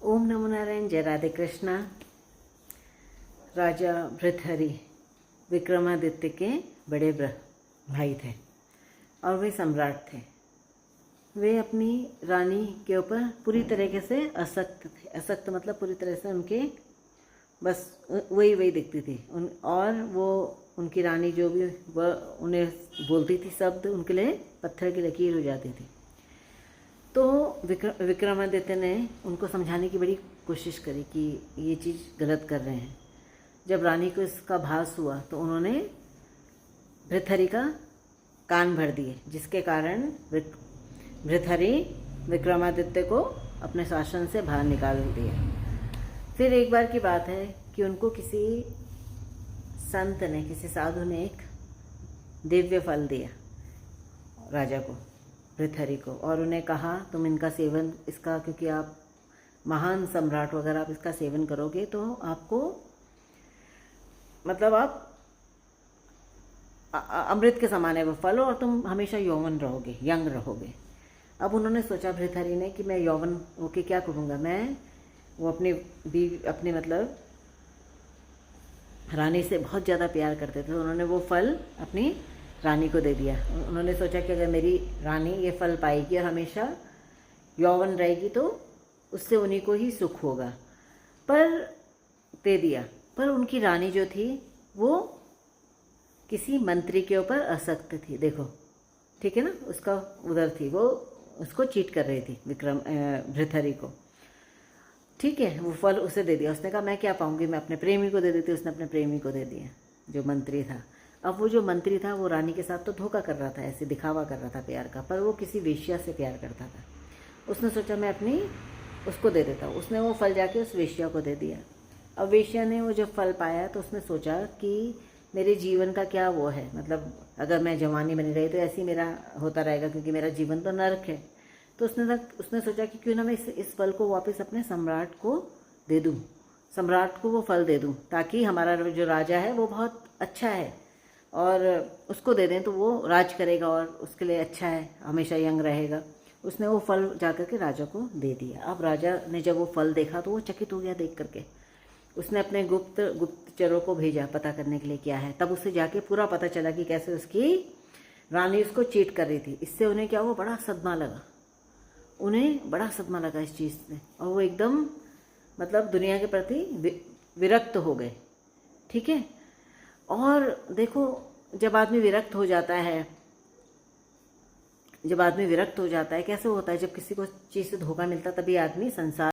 ओम नमो नारायण। जय राधे कृष्णा। राजा भृतहरि विक्रमादित्य के बड़े भाई थे और वे सम्राट थे। वे अपनी रानी के ऊपर पूरी तरीके से असक्त थे। असक्त मतलब पूरी तरह से उनके बस वही दिखती थी और वो उनकी रानी जो भी वह उन्हें बोलती थी शब्द उनके लिए पत्थर की लकीर हो जाती थी। तो विक्रमादित्य ने उनको समझाने की बड़ी कोशिश करी कि ये चीज़ गलत कर रहे हैं। जब रानी को इसका भास हुआ तो उन्होंने भृतहरि का कान भर दिए, जिसके कारण भृतहरि विक्रमादित्य को अपने शासन से बाहर निकाल दिया। फिर एक बार की बात है कि उनको किसी संत ने, किसी साधु ने एक दिव्य फल दिया राजा को, भृतहरि को, और उन्हें कहा तुम इनका सेवन, इसका क्योंकि आप महान सम्राट वगैरह, आप इसका सेवन करोगे तो आपको मतलब आप अमृत के समान है वो फल और तुम हमेशा यौवन रहोगे, यंग रहोगे। अब उन्होंने सोचा भृतहरि ने कि मैं यौवन होके क्या करूँगा, मैं वो अपने मतलब रानी से बहुत ज़्यादा प्यार करते थे। तो उन्होंने वो फल अपनी रानी को दे दिया। उन्होंने सोचा कि अगर मेरी रानी ये फल पाएगी और हमेशा यौवन रहेगी तो उससे उन्हीं को ही सुख होगा। पर दे दिया। पर उनकी रानी जो थी वो किसी मंत्री के ऊपर असक्त थी। देखो ठीक है ना, उसका उधर थी, वो उसको चीट कर रही थी भृतहरि को। ठीक है, वो फल उसे दे दिया। उसने कहा मैं क्या पाऊंगी, मैं अपने प्रेमी को दे देती। उसने अपने प्रेमी को दे दिया, जो मंत्री था। अब वो जो मंत्री था वो रानी के साथ तो धोखा कर रहा था, ऐसे दिखावा कर रहा था प्यार का, पर वो किसी वेश्या से प्यार करता था। उसने सोचा मैं अपनी उसको दे देता हूँ। उसने वो फल जाके उस वेश्या को दे दिया। अब वेश्या ने वो जब फल पाया तो उसने सोचा कि मेरे जीवन का क्या वो है, मतलब अगर मैं जवानी बनी रही तो ऐसे ही मेरा होता रहेगा, क्योंकि मेरा जीवन तो नरक है। तो उसने सोचा कि क्यों ना मैं इस फल को वापस अपने सम्राट को दे दूँ, सम्राट को वो फल दे दूँ, ताकि हमारा जो राजा है वो बहुत अच्छा है और उसको दे दें तो वो राज करेगा और उसके लिए अच्छा है, हमेशा यंग रहेगा। उसने वो फल जाकर के राजा को दे दिया। अब राजा ने जब वो फल देखा तो वो चकित हो गया देख करके। उसने अपने गुप्तचरों को भेजा पता करने के लिए क्या है। तब उसे जाके पूरा पता चला कि कैसे उसकी रानी उसको चीट कर रही थी। इससे उन्हें क्या हुआ, बड़ा सदमा लगा। उन्हें बड़ा सदमा लगा इस चीज़ से और वो एकदम मतलब दुनिया के प्रति विरक्त हो गए। ठीक है, और देखो जब आदमी विरक्त हो जाता है, कैसे होता है, जब किसी को चीज़ से धोखा मिलता है तभी आदमी संसार